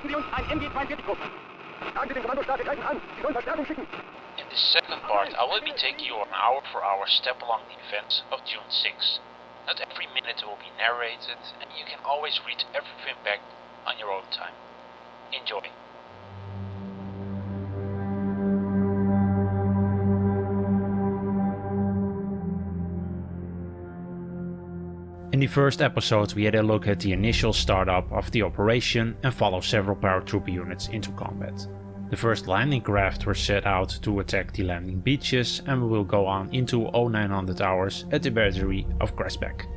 In this second part, I will be taking you on an hour-for-hour step along the events of June 6. Not every minute will be narrated, and you can always read everything back on your own time. Enjoy. In the first episode we had a look at the initial startup of the operation and follow several paratrooper units into combat. The first landing craft were set out to attack the landing beaches, and we will go on into 0900 hours at the battery of Cresbeck.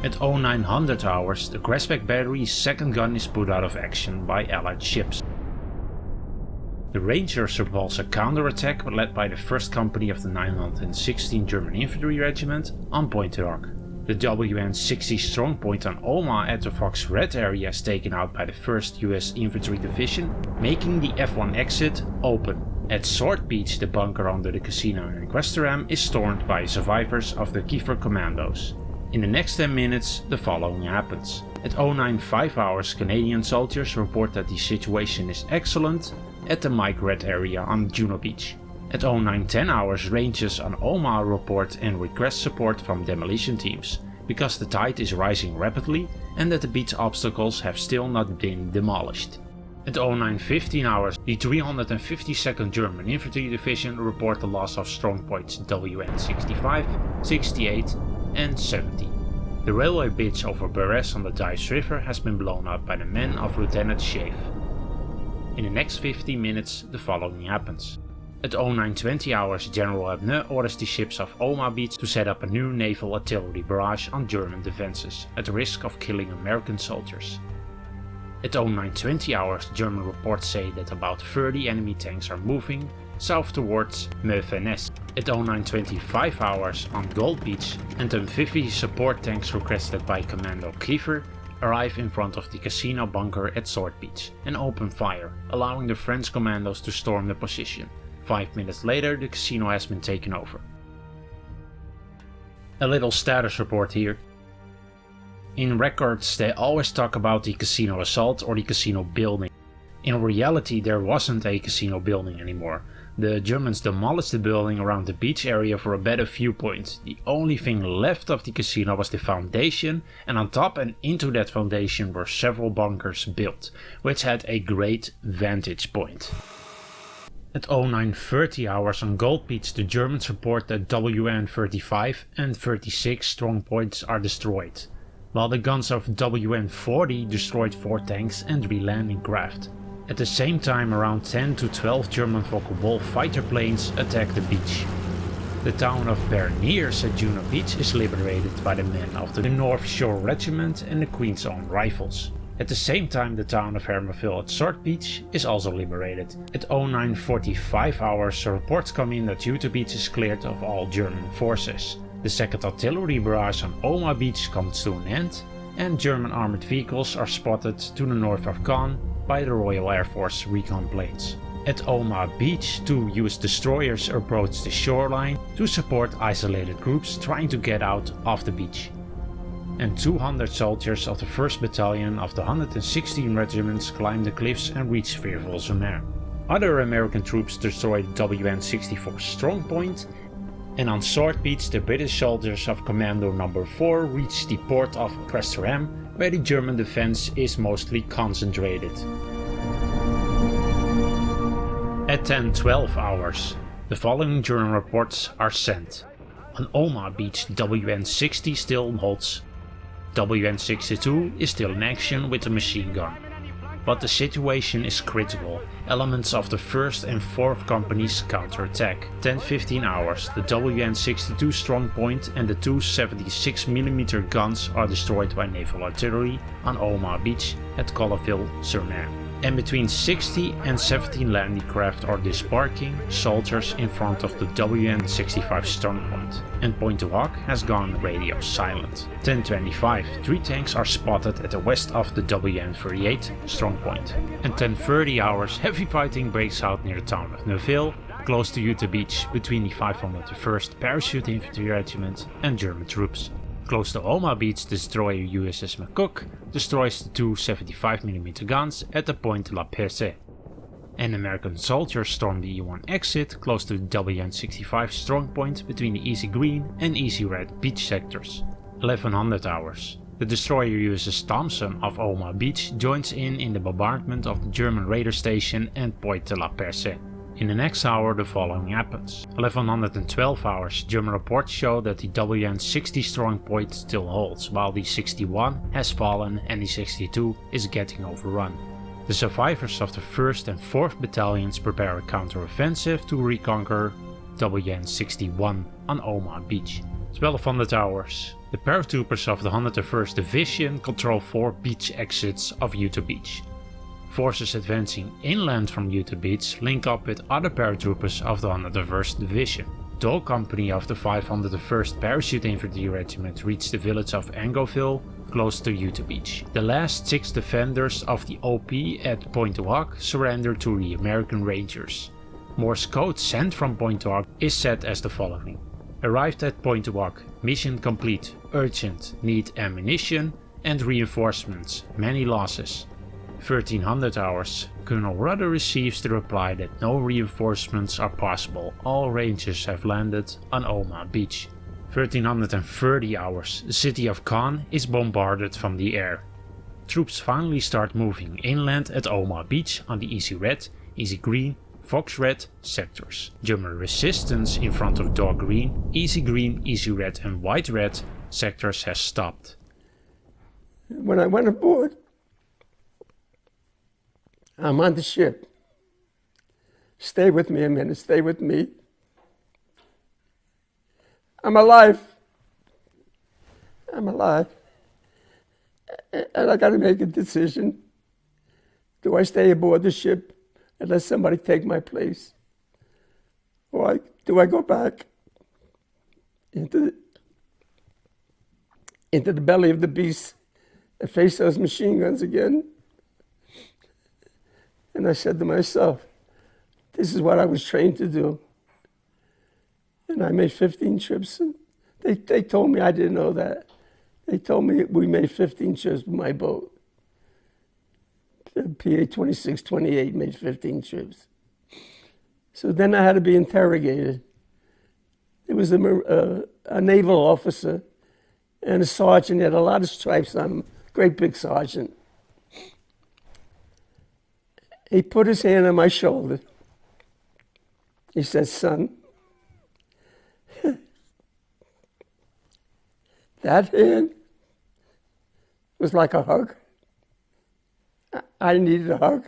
At 0900 hours, the Cresbeck battery's second gun is put out of action by Allied ships. The Rangers repulse a counterattack led by the 1st Company of the 916th German Infantry Regiment on Pointe du Hoc. The WN-60 strongpoint on Omaha at the Fox Red area is taken out by the 1st US Infantry Division, making the F1 exit open. At Sword Beach, the bunker under the casino in Quisterham is stormed by survivors of the Kiefer Commandos. In the next 10 minutes, the following happens. At 0905 hours, Canadian soldiers report that the situation is excellent at the Mike Red area on Juno Beach. At 0910 hours, Rangers on Omaha report and request support from demolition teams, because the tide is rising rapidly and that the beach obstacles have still not been demolished. At 0915 hours, the 352nd German Infantry Division report the loss of strongpoints WN-65, 68 and 70. The railway bridge over Barres on the Dives River has been blown up by the men of Lieutenant Schaeff. In the next 15 minutes, the following happens. At 0920 hours, General Abneu orders the ships of Omaha Beach to set up a new naval artillery barrage on German defenses, at the risk of killing American soldiers. At 0920 hours, German reports say that about 30 enemy tanks are moving south towards Meuvenes. At 0925 hours on Gold Beach, and the 50 support tanks requested by Commando Kiefer arrive in front of the casino bunker at Sword Beach and open fire, allowing the French commandos to storm the position. 5 minutes later, the casino has been taken over. A little status report here. In records they always talk about the casino assault or the casino building. In reality there wasn't a casino building anymore. The Germans demolished the building around the beach area for a better viewpoint. The only thing left of the casino was the foundation, and on top and into that foundation were several bunkers built, which had a great vantage point. At 0930 hours on Gold Beach, the Germans report that WN-35 and 36 strongpoints are destroyed, while the guns of WN-40 destroyed 4 tanks and 3 landing craft. At the same time, around 10 to 12 German Focke-Wulf fighter planes attack the beach. The town of Berniers at Juno Beach is liberated by the men of the North Shore Regiment and the Queen's Own Rifles. At the same time, the town of Hermeville at Sword Beach is also liberated. At 0945 hours, reports come in that Utah Beach is cleared of all German forces. The second artillery barrage on Omaha Beach comes to an end, and German armored vehicles are spotted to the north of Caen by the Royal Air Force recon planes. At Omaha Beach, 2 US destroyers approach the shoreline to support isolated groups trying to get out of the beach. And 200 soldiers of the 1st Battalion of the 116 regiments climb the cliffs and reach Vierville-sur-Mer. Other American troops destroyed WN-64 strongpoint, and on Sword Beach the British soldiers of Commando No. 4 reach the port of Quisterham, where the German defense is mostly concentrated. At 10:12 hours, the following German reports are sent. On Omaha Beach, WN-60 still holds. WN-62 is still in action with a machine gun. But the situation is critical. Elements of the 1st and 4th Companies counterattack. 10:15 hours, the WN-62 strongpoint and the 2 76mm guns are destroyed by naval artillery on Omaha Beach at Colleville-sur-Mer. and between 60 and 17 landing craft are disembarking soldiers in front of the WN-65 strongpoint, and Pointe du Hoc has gone radio silent. 10:25, 3 tanks are spotted at the west of the WN-38 strongpoint, and 10:30 hours heavy fighting breaks out near the town of Neuville, close to Utah Beach, between the 501st Parachute Infantry Regiment and German troops. Close to Omaha Beach, the destroyer USS McCook destroys the 2 75mm guns at the Pointe de la Percée. And American soldiers storm the E1 exit close to the WN-65 strongpoint between the Easy Green and Easy Red beach sectors. 1100 hours. The destroyer USS Thompson of Omaha Beach joins in the bombardment of the German radar station and Pointe de la Percée. In the next hour the following happens. 1112 hours, German reports show that the WN-60 strongpoint still holds, while the 61 has fallen and the 62 is getting overrun. The survivors of the 1st and 4th battalions prepare a counter-offensive to reconquer WN-61 on Omaha Beach. 1200 hours. The paratroopers of the 101st Division control 4 beach exits of Utah Beach. Forces advancing inland from Utah Beach link up with other paratroopers of the 101st Division. Dog Company of the 501st Parachute Infantry Regiment reached the village of Angoville, close to Utah Beach. The last 6 defenders of the OP at Pointe du Hoc surrendered to the American Rangers. Morse code sent from Pointe du Hoc is set as the following. Arrived at Pointe du Hoc, mission complete, urgent, need ammunition and reinforcements, many losses. 1300 hours, Colonel Rudder receives the reply that no reinforcements are possible, all Rangers have landed on Omaha Beach. 1330 hours, the city of Cannes is bombarded from the air. Troops finally start moving inland at Omaha Beach on the Easy Red, Easy Green, Fox Red sectors. German resistance in front of Dog Green, Easy Red and White Red sectors has stopped. When I went aboard, I'm on the ship. Stay with me a minute, stay with me. I'm alive. I'm alive. And I gotta make a decision. Do I stay aboard the ship and let somebody take my place? Or do I go back into the belly of the beast and face those machine guns again? And I said to myself, this is what I was trained to do. And I made 15 trips. And they told me I didn't know that. They told me we made 15 trips with my boat. The PA 2628 made 15 trips. So then I had to be interrogated. There was a naval officer and a sergeant. He had a lot of stripes on him, great big sergeant. He put his hand on my shoulder. He said, son, that hand was like a hug. I needed a hug.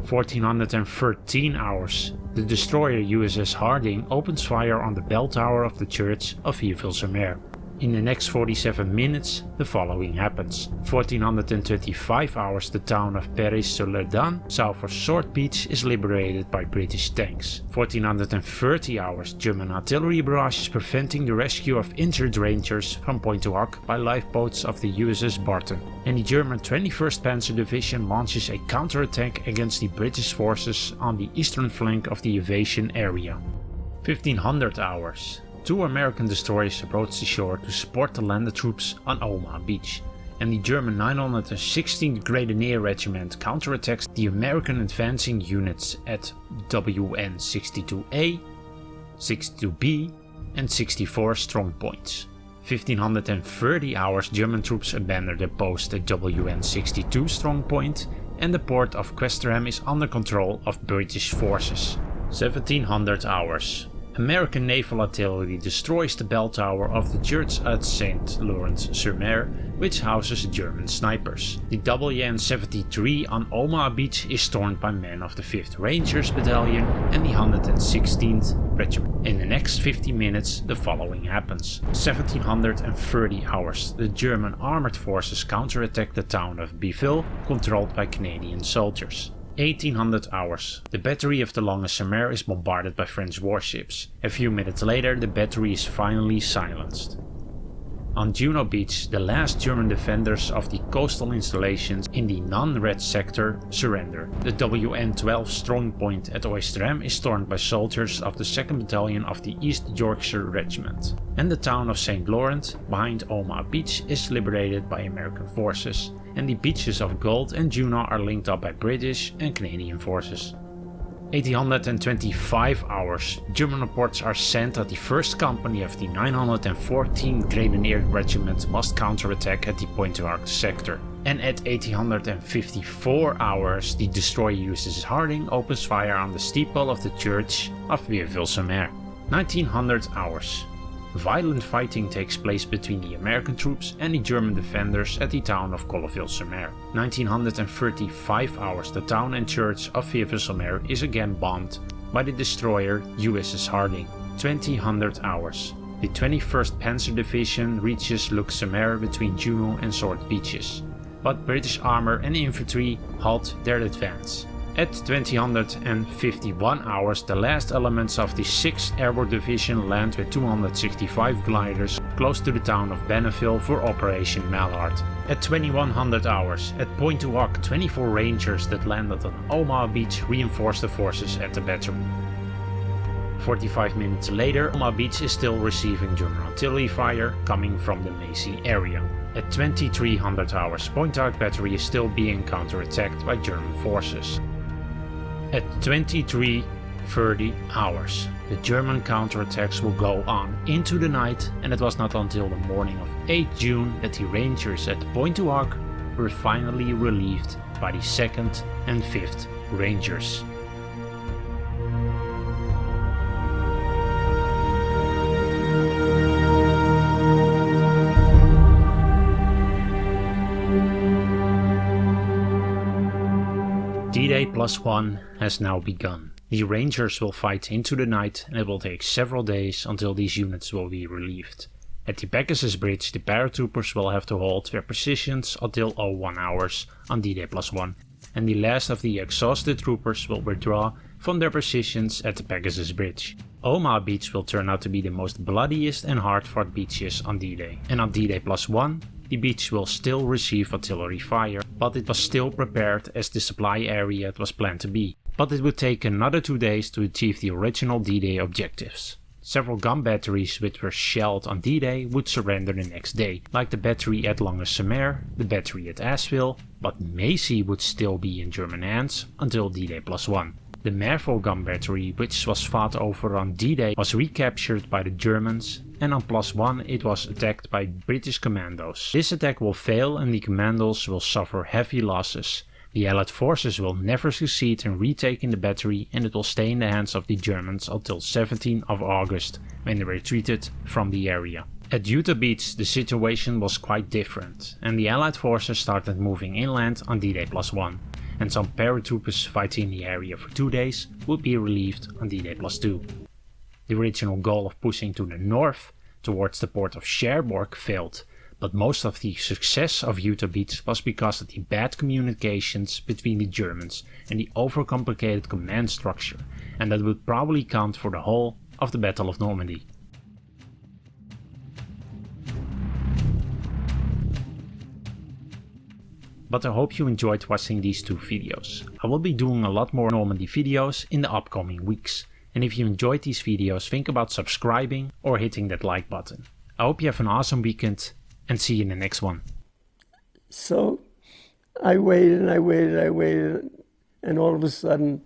1413 hours. The destroyer USS Harding opens fire on the bell tower of the church of Iville-sur-Mer. In the next 47 minutes, the following happens. 1425 hours, the town of Paris-sur-Lerdan, south of Sword Beach, is liberated by British tanks. 1430 hours, German artillery barrages preventing the rescue of injured Rangers from Pointe du Hoc by lifeboats of the USS Barton. And the German 21st Panzer Division launches a counterattack against the British forces on the eastern flank of the invasion area. 1500 hours. 2 American destroyers approach the shore to support the landed troops on Omaha Beach, and the German 916th Grenadier Regiment counterattacks the American advancing units at WN-62A, 62B and 64 strongpoints. 1530 hours, German troops abandon their post at WN-62 strongpoint, and the port of Quisterham is under control of British forces. 1700 hours. American naval artillery destroys the bell tower of the church at St. Lawrence-sur-Mer, which houses German snipers. The WN-73 on Omaha Beach is stormed by men of the 5th Rangers Battalion and the 116th Regiment. In the next 50 minutes the following happens. 1730 hours, the German armored forces counterattack the town of Beville, controlled by Canadian soldiers. 1800 hours. The battery of the Longue-sur-Mer is bombarded by French warships. A few minutes later the battery is finally silenced. On Juno Beach, the last German defenders of the coastal installations in the non-red sector surrender. The WN-12 strong point at Quisterham is stormed by soldiers of the 2nd Battalion of the East Yorkshire Regiment. And the town of St. Laurent, behind Omaha Beach, is liberated by American forces. And the beaches of Gold and Juno are linked up by British and Canadian forces. 825 hours. German reports are sent that the 1st company of the 914th Grenadier Regiment must counterattack at the Pointe du Hoc sector. And at 854 hours, the destroyer USS Harding opens fire on the steeple of the church of Vieuville-sur-Mer. 1900 hours. Violent fighting takes place between the American troops and the German defenders at the town of Colleville-sur-Mer. 1935 hours, the town and church of Vieuville-sur-Mer is again bombed by the destroyer USS Harding. 2000 hours. The 21st Panzer Division reaches Luc-sur-Mer between Juno and Sword Beaches, but British armor and infantry halt their advance. At 2051 hours, the last elements of the 6th Airborne Division land with 265 gliders close to the town of Benneville for Operation Mallard. At 2100 hours, at Pointe du Hoc, 24 Rangers that landed on Omaha Beach reinforced the forces at the battery. 45 minutes later, Omaha Beach is still receiving German artillery fire coming from the Macy area. At 2300 hours, Pointe du Hoc battery is still being counterattacked by German forces. At 23:30 hours, the German counterattacks will go on into the night, and it was not until the morning of 8 June that the Rangers at Pointe du Hoc were finally relieved by the 2nd and 5th Rangers. D-Day +1 has now begun. The Rangers will fight into the night, and it will take several days until these units will be relieved. At the Pegasus Bridge, the paratroopers will have to hold their positions until 01 hours on D-Day +1, and the last of the exhausted troopers will withdraw from their positions at the Pegasus Bridge. Omaha Beach will turn out to be the most bloodiest and hard-fought beaches on D-Day, and on D-Day +1, the beach will still receive artillery fire, but it was still prepared as the supply area it was planned to be. But it would take another 2 days to achieve the original D-Day objectives. Several gun batteries which were shelled on D-Day would surrender the next day, like the battery at Longue-sur-Mer, the battery at Asheville, but Macy would still be in German hands until D-Day +1. The Merville gun battery, which was fought over on D-Day, was recaptured by the Germans, and on +1 it was attacked by British commandos. This attack will fail and the commandos will suffer heavy losses. The Allied forces will never succeed in retaking the battery, and it will stay in the hands of the Germans until 17th of August, when they retreated from the area. At Utah Beach the situation was quite different, and the Allied forces started moving inland on D-Day +1. And some paratroopers fighting in the area for 2 days would be relieved on D-Day +2. The original goal of pushing to the north towards the port of Cherbourg failed, but most of the success of Utah Beach was because of the bad communications between the Germans and the overcomplicated command structure, and that would probably count for the whole of the Battle of Normandy. But I hope you enjoyed watching these 2 videos. I will be doing a lot more Normandy videos in the upcoming weeks. And if you enjoyed these videos, think about subscribing or hitting that like button. I hope you have an awesome weekend and see you in the next one. So I waited and I waited, and all of a sudden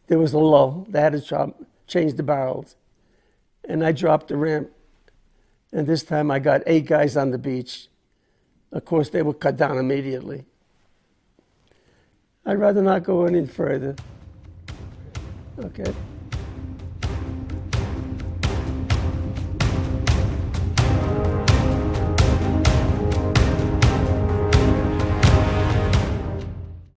there was a lull. They had to change the barrels. And I dropped the ramp, and this time I got 8 guys on the beach. Of course, they were cut down immediately. I'd rather not go any further. Okay.